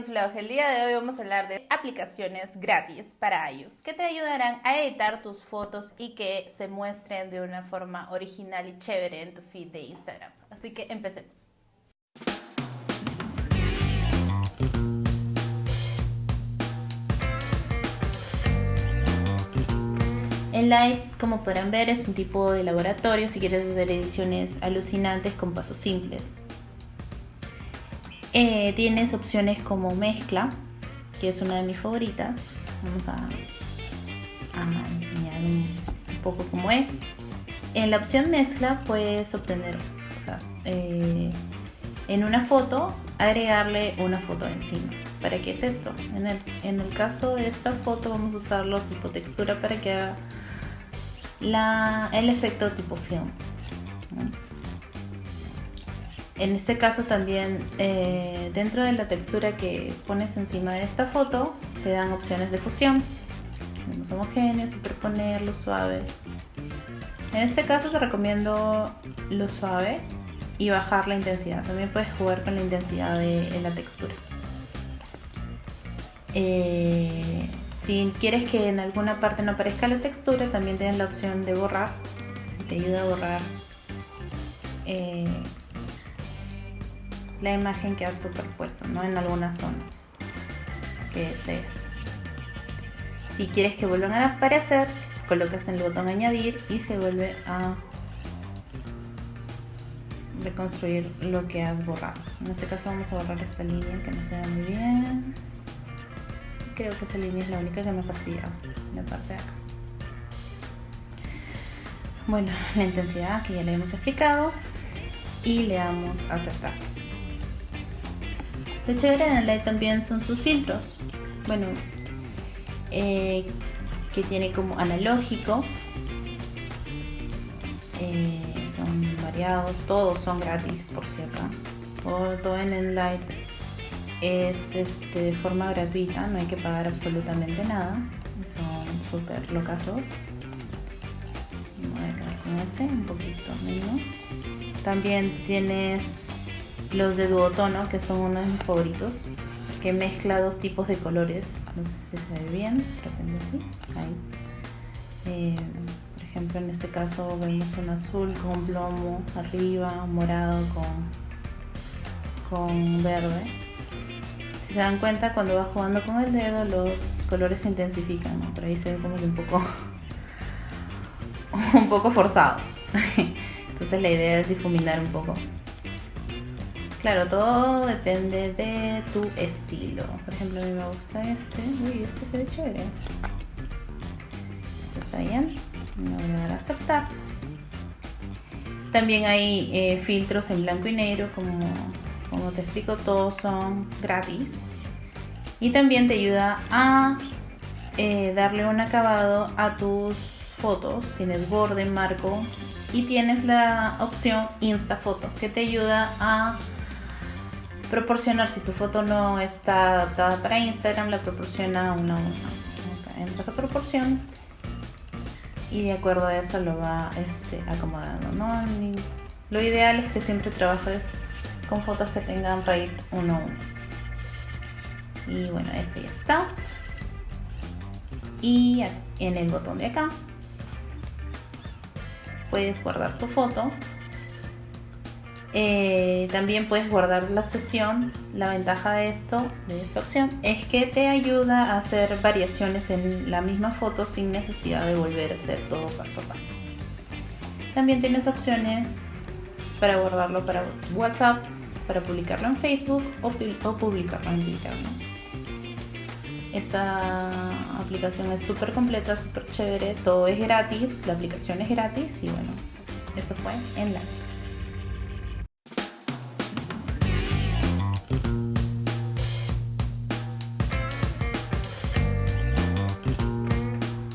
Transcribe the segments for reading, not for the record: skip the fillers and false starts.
Venus Vlog. El día de hoy vamos a hablar de aplicaciones gratis para iOS que te ayudarán a editar tus fotos y que se muestren de una forma original y chévere en tu feed de Instagram. Así que empecemos. Enlight, como podrán ver, es un tipo de laboratorio si quieres hacer ediciones alucinantes con pasos simples. Tienes opciones como mezcla, que es una de mis favoritas. Vamos a enseñar un poco cómo es. En la opción mezcla puedes obtener, en una foto, agregarle una foto encima. ¿Para qué es esto? En el caso de esta foto vamos a usarlo tipo textura para que haga el efecto tipo film, ¿no? En este caso también dentro de la textura que pones encima de esta foto te dan opciones de fusión. Tenemos homogéneo, superponer, lo suave. En este caso te recomiendo lo suave y bajar la intensidad. También puedes jugar con la intensidad de la textura. Si quieres que en alguna parte no aparezca la textura, también tienes la opción de borrar. Te ayuda a borrar la imagen que has superpuesto, ¿no? En algunas zonas que deseas. Si quieres que vuelvan a aparecer, colocas en el botón añadir y se vuelve a reconstruir lo que has borrado. En este caso vamos a borrar esta línea que no se ve muy bien. Creo que esa línea es la única que me fastidia, la parte de acá. Bueno, la intensidad que ya le hemos explicado y le damos a aceptar. Lo chévere de Enlight también son sus filtros. Bueno, que tiene como analógico, son variados, todos son gratis por si acá. Todo en Enlight es de forma gratuita, no hay que pagar absolutamente nada, son súper locazos. Voy a quedar con ese, un poquito menos. También tienes los de duotono, que son uno de mis favoritos, que mezcla dos tipos de colores. No sé si se ve bien, de repente sí, ahí. Por ejemplo, en este caso vemos un azul con plomo arriba, morado con verde. Si se dan cuenta, cuando vas jugando con el dedo, los colores se intensifican, ¿no? Por ahí se ve como que un poco forzado. Entonces la idea es difuminar un poco. Claro, todo depende de tu estilo. Por ejemplo, a mí me gusta este. Uy, este se ve chévere. Está bien. Me voy a dar a aceptar. También hay filtros en blanco y negro, como te explico, todos son gratis. Y también te ayuda a darle un acabado a tus fotos. Tienes borde, marco y tienes la opción Instafoto, que te ayuda a proporcionar, si tu foto no está adaptada para Instagram, la proporciona uno a uno. Entras a proporción y de acuerdo a eso lo va acomodando, ¿no? Lo ideal es que siempre trabajes con fotos que tengan rate 1 a 1. Y bueno, ese ya está. Y en el botón de acá puedes guardar tu foto. También puedes guardar la sesión. La ventaja de esta opción, es que te ayuda a hacer variaciones en la misma foto sin necesidad de volver a hacer todo paso a paso. También tienes opciones para guardarlo para WhatsApp, para publicarlo en Facebook o publicarlo en Twitter, ¿no? Esta aplicación es súper completa, súper chévere, todo es gratis, la aplicación es gratis y bueno, eso fue Enlight.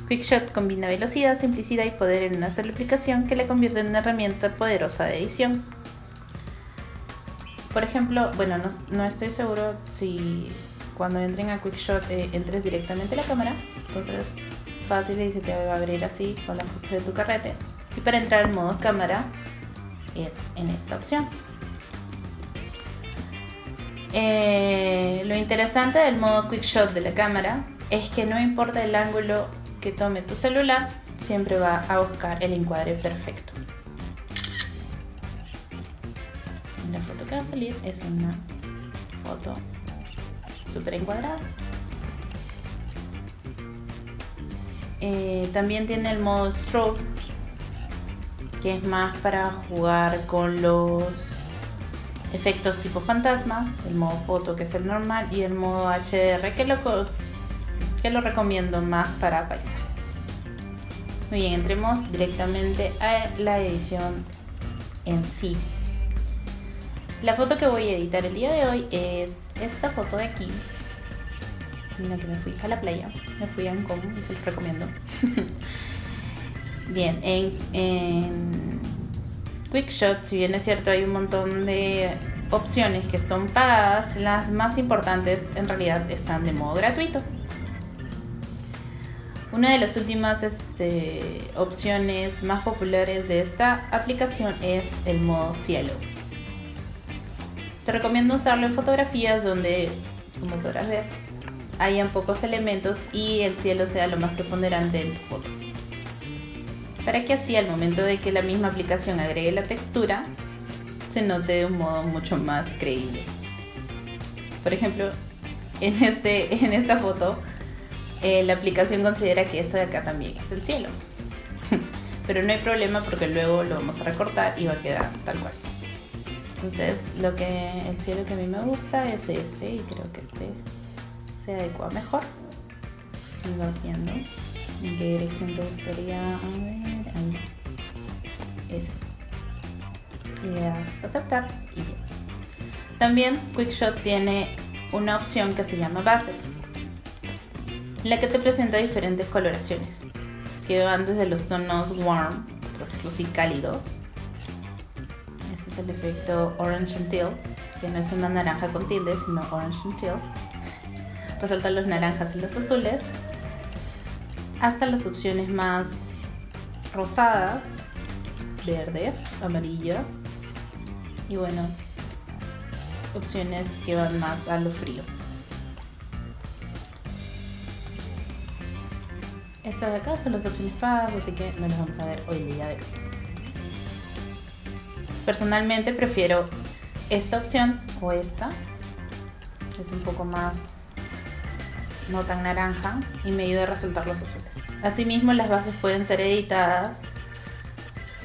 QuickShot combina velocidad, simplicidad y poder en una sola aplicación que le convierte en una herramienta poderosa de edición. Por ejemplo, bueno, no estoy seguro si cuando entren a QuickShot entres directamente a la cámara. Entonces, fácil, y se te va a abrir así con las fotos de tu carrete. Y para entrar al modo cámara es en esta opción. Lo interesante del modo Quick Shot de la cámara es que no importa el ángulo que tome tu celular, siempre va a buscar el encuadre perfecto. La foto que va a salir es una foto súper encuadrada. También tiene el modo Strobe, que es más para jugar con los efectos tipo fantasma, el modo foto que es el normal y el modo HDR que lo recomiendo más para paisajes. Muy bien, entremos directamente a la edición en sí. La foto que voy a editar el día de hoy es esta foto de aquí, en la que me fui a la playa, me fui a Hong Kong y se los recomiendo. Bien, en Quick Shot, si bien es cierto hay un montón de opciones que son pagadas, las más importantes en realidad están de modo gratuito. Una de las últimas opciones más populares de esta aplicación es el modo cielo. Te recomiendo usarlo en fotografías donde, como podrás ver, hayan pocos elementos y el cielo sea lo más preponderante en tu foto, para que así al momento de que la misma aplicación agregue la textura se note de un modo mucho más creíble. Por ejemplo, en esta foto la aplicación considera que esta de acá también es el cielo, pero no hay problema porque luego lo vamos a recortar y va a quedar tal cual. Entonces el cielo que a mí me gusta es este, y creo que este se adecua mejor. Y vas viendo en qué dirección te gustaría. A ver, ahí. Ese. Y le das a aceptar y bien. También QuickShot tiene una opción que se llama bases, en la que te presenta diferentes coloraciones que van desde los tonos warm, por decirlo así, cálidos. Ese es el efecto Orange and Teal, que no es una naranja con tilde, sino Orange and Teal. Resalta los naranjas y los azules, hasta las opciones más rosadas, verdes, amarillas y bueno, opciones que van más a lo frío. Estas de acá son las opciones FAD, así que no las vamos a ver hoy día de hoy. Personalmente prefiero esta opción o esta, es un poco más no tan naranja y me ayuda a resaltar los azules. Asimismo, las bases pueden ser editadas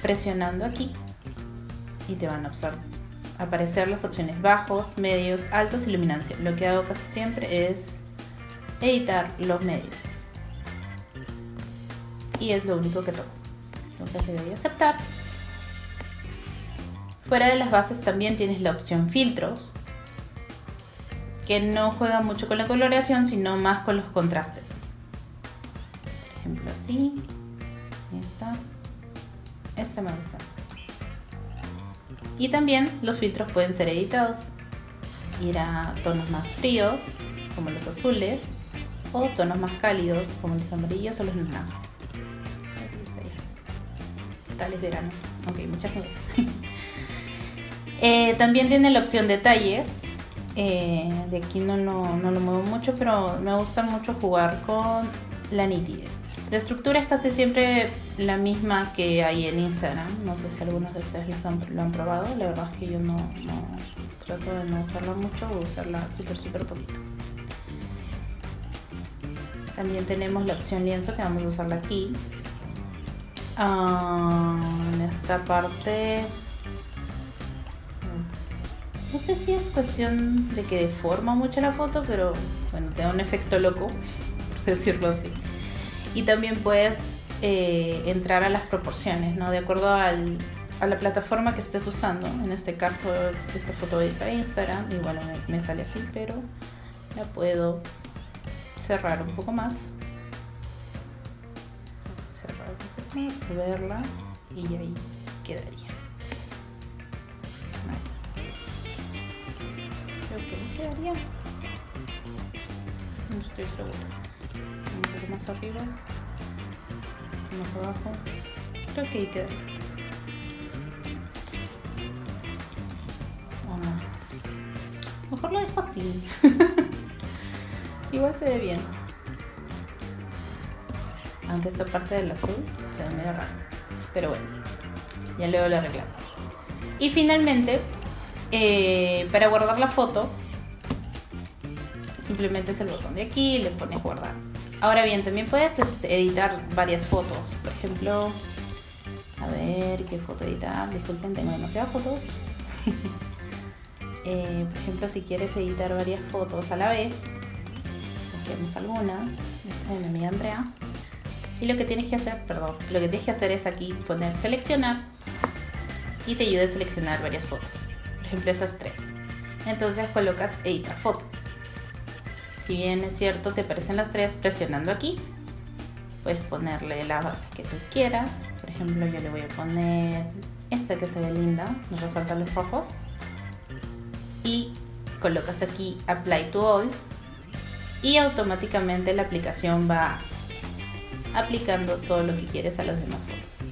presionando aquí y te van a aparecer las opciones bajos, medios, altos y luminancia. Lo que hago casi siempre es editar los medios y es lo único que toco. Entonces le doy a aceptar. Fuera de las bases también tienes la opción filtros, que no juega mucho con la coloración, sino más con los contrastes. Por ejemplo, así. Esta me gusta. Y también los filtros pueden ser editados. Ir a tonos más fríos, como los azules, o tonos más cálidos, como los amarillos o los naranjas. Tal es verano. Ok, muchas gracias. También tiene la opción detalles. De aquí no lo muevo mucho, pero me gusta mucho jugar con la nitidez. La estructura es casi siempre la misma que hay en Instagram. No sé si algunos de ustedes lo han probado. La verdad es que yo no trato de no usarla mucho o usarla súper poquito. También tenemos la opción lienzo, que vamos a usarla aquí. En esta parte no sé si es cuestión de que deforma mucho la foto, pero bueno, te da un efecto loco, por decirlo así. Y también puedes entrar a las proporciones, ¿no? De acuerdo a la plataforma que estés usando. En este caso, esta foto voy para Instagram, igual me sale así, pero la puedo cerrar un poco más. Moverla y ahí quedaría. Creo que ahí quedaría. No estoy segura. Un poco más arriba, más abajo. Creo que ahí quedaría. ¿O no? mejor lo dejo así. Igual se ve bien. Aunque esta parte del azul se ve medio raro. Pero bueno, ya luego lo arreglamos. Y finalmente, para guardar la foto, simplemente es el botón de aquí y le pones guardar. Ahora bien, también puedes editar varias fotos. Por ejemplo, a ver qué foto editar. Disculpen, tengo demasiadas fotos. Por ejemplo, si quieres editar varias fotos a la vez, tenemos algunas. Esta es de mi amiga Andrea. Y lo que tienes que hacer, es aquí poner seleccionar y te ayuda a seleccionar varias fotos. Por ejemplo, esas 3. Entonces colocas editar foto. Si bien es cierto, te aparecen las 3 presionando aquí. Puedes ponerle la base que tú quieras. Por ejemplo, yo le voy a poner esta que se ve linda, nos resalta los rojos. Y colocas aquí Apply to All y automáticamente la aplicación va aplicando todo lo que quieres a las demás fotos.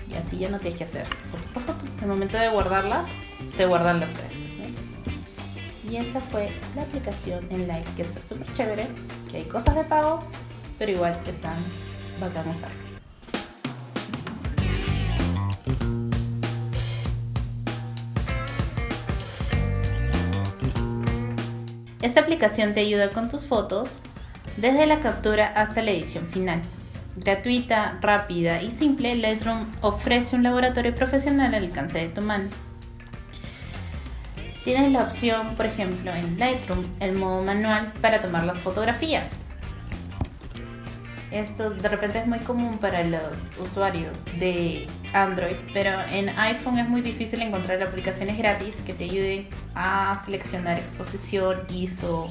Y así ya no tienes que hacer foto por foto. En el momento de guardarlas, se guardan las 3. Y esa fue la aplicación Enlight, que está súper chévere, que hay cosas de pago, pero igual están bacán usar. Esta aplicación te ayuda con tus fotos desde la captura hasta la edición final. Gratuita, rápida y simple, Lightroom ofrece un laboratorio profesional al alcance de tu mano. Tienes la opción, por ejemplo, en Lightroom, el modo manual para tomar las fotografías. Esto de repente es muy común para los usuarios de Android, pero en iPhone es muy difícil encontrar aplicaciones gratis que te ayuden a seleccionar exposición, ISO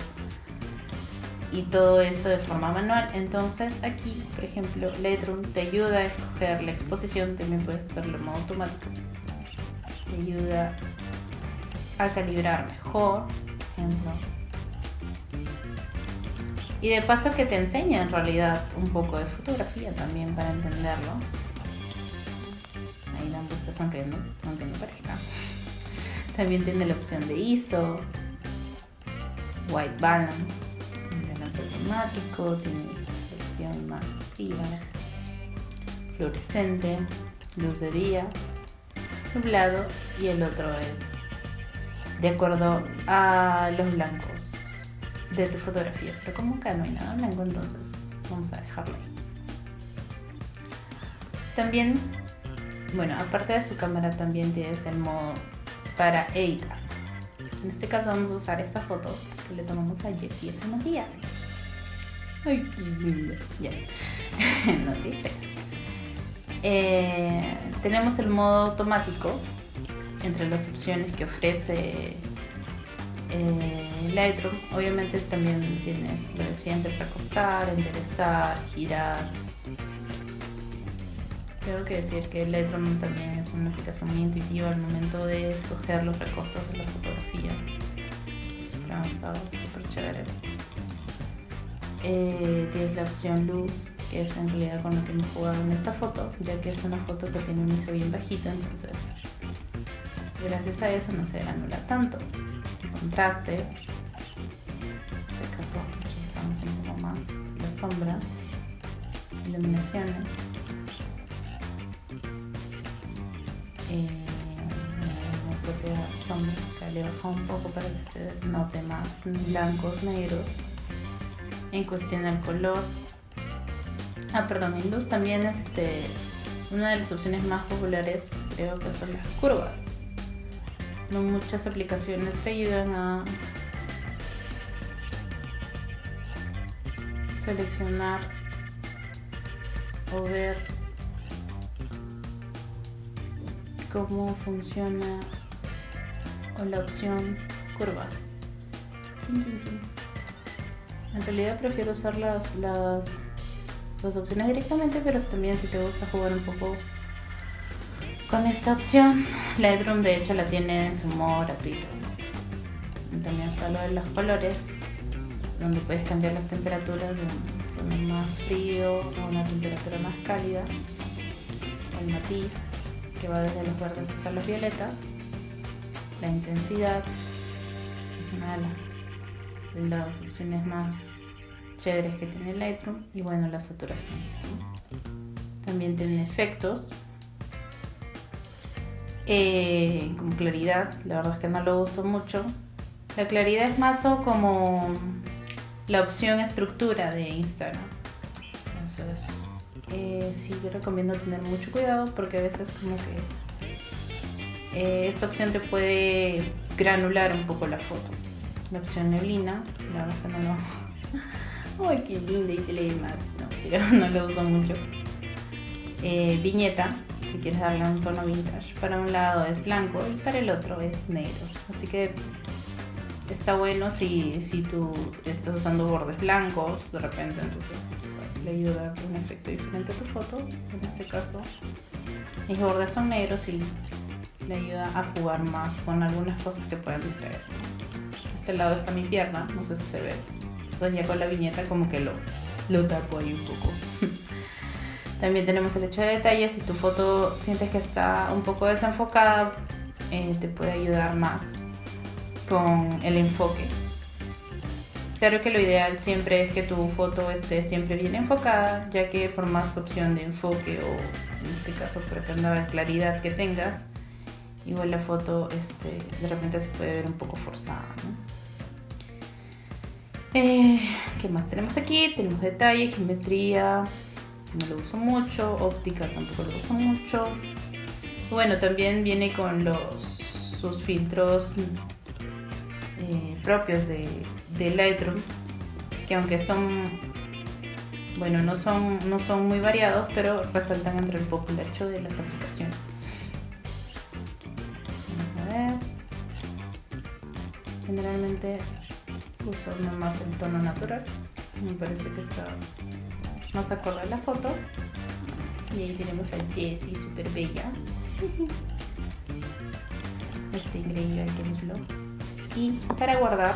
y todo eso de forma manual. Entonces aquí, por ejemplo, Lightroom te ayuda a escoger la exposición, también puedes hacerlo en modo automático. Te ayuda a calibrar mejor, por ejemplo. Y de paso que te enseña en realidad un poco de fotografía también para entenderlo. Ahí Lambo está sonriendo, aunque no parezca. También tiene la opción de ISO, White Balance, balance automático, tiene la opción más fría, fluorescente, luz de día, nublado, y el otro es de acuerdo a los blancos de tu fotografía, pero como acá no hay nada blanco, entonces vamos a dejarlo ahí. También, bueno, aparte de su cámara, también tienes el modo para editar. En este caso vamos a usar esta foto que le tomamos a Jessie hace unos días. Ay, qué linda. Ya, no te distraigas. Tenemos el modo automático. Entre las opciones que ofrece Lightroom, obviamente también tienes lo de siempre: recortar, enderezar, girar. Tengo que decir que Lightroom también es una aplicación muy intuitiva al momento de escoger los recortes de la fotografía. Está súper chévere. Tienes la opción luz, que es en realidad con lo que hemos jugado en esta foto, ya que es una foto que tiene un ISO bien bajito, entonces gracias a eso no se granula tanto. El contraste, en este caso utilizamos un poco más las sombras, iluminaciones, una propia sombra que le baja un poco para que se note más blancos, negros. En cuestión al color, en luz también una de las opciones más populares creo que son las curvas. No muchas aplicaciones te ayudan a seleccionar o ver cómo funciona o la opción curva. En realidad prefiero usar las opciones directamente, pero también si te gusta jugar un poco con esta opción, Lightroom de hecho la tiene en su modo gratuito. También está lo de los colores, donde puedes cambiar las temperaturas de un más frío a una temperatura más cálida. El matiz, que va desde los verdes hasta los violetas. la intensidad, es una de las opciones más chéveres que tiene Lightroom, y bueno, la saturación. También tiene efectos, como claridad. La verdad es que no lo uso mucho. La claridad es más o como la opción estructura de Instagram. Entonces sí, yo recomiendo tener mucho cuidado, porque a veces como que esta opción te puede granular un poco la foto. La opción neblina, la verdad es que no lo... ¡Ay, qué linda! Y se lee más. No, pero no lo uso mucho. Viñeta, si quieres darle un tono vintage. Para un lado es blanco y para el otro es negro. Así que está bueno si tú estás usando bordes blancos de repente, entonces le ayuda a dar un efecto diferente a tu foto. En este caso mis bordes son negros y le ayuda a jugar más con algunas cosas que puedan distraer. Este lado está mi pierna, no sé si se ve, pues ya con la viñeta como que lo tapo ahí un poco. También tenemos el hecho de detalles. Si tu foto sientes que está un poco desenfocada, te puede ayudar más con el enfoque. Claro que lo ideal siempre es que tu foto esté siempre bien enfocada, ya que por más opción de enfoque, o en este caso por acá andaba claridad que tengas, igual la foto de repente se puede ver un poco forzada, ¿no? ¿Qué más tenemos aquí? Tenemos detalle, geometría, no lo uso mucho, óptica tampoco lo uso mucho. Bueno, también viene con sus filtros propios de Lightroom, que aunque son, bueno, no son muy variados, pero resaltan entre el populacho de las aplicaciones. Vamos a ver. Generalmente uso nomás el tono natural, me parece que está más acorde a la foto. Y ahí tenemos a Jessie, súper bella. Está increíble el Kenslog. Y para guardar,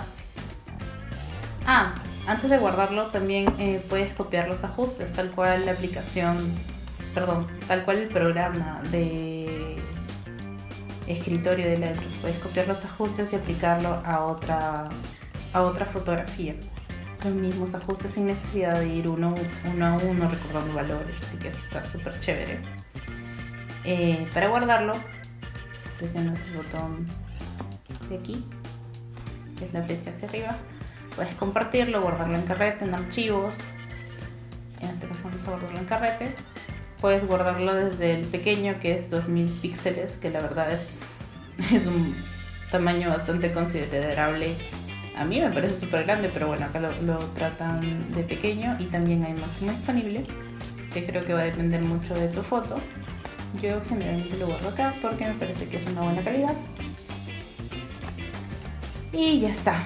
antes de guardarlo también puedes copiar los ajustes, tal cual la aplicación, tal cual el programa de escritorio de Lightroom. Puedes copiar los ajustes y aplicarlo a otra fotografía. Los mismos ajustes sin necesidad de ir uno a uno recordando valores, así que eso está súper chévere. Para guardarlo, presionas el botón de aquí, que es la flecha hacia arriba. Puedes compartirlo, guardarlo en carrete, en archivos. En este caso vamos a guardarlo en carrete. Puedes guardarlo desde el pequeño, que es 2000 píxeles, que la verdad es un tamaño bastante considerable. A mí me parece súper grande, pero bueno, acá lo tratan de pequeño. Y también hay máximo disponible, que creo que va a depender mucho de tu foto. Yo generalmente lo guardo acá porque me parece que es una buena calidad. Y ya está.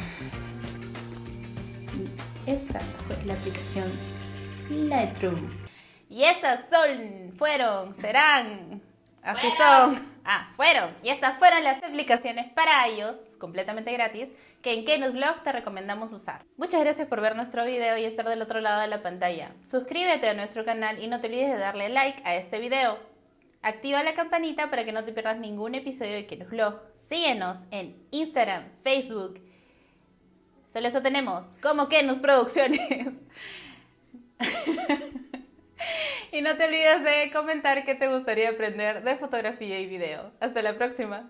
Y esa fue la aplicación Lightroom. Y estas serán, así son. Fueron. Y estas fueron las aplicaciones para iOS completamente gratis que en Kenusblog te recomendamos usar. Muchas gracias por ver nuestro video y estar del otro lado de la pantalla. Suscríbete a nuestro canal y no te olvides de darle like a este video. Activa la campanita para que no te pierdas ningún episodio de Kenusblog. Síguenos en Instagram, Facebook. Solo eso tenemos, como Kenus Producciones. Y no te olvides de comentar qué te gustaría aprender de fotografía y video. Hasta la próxima.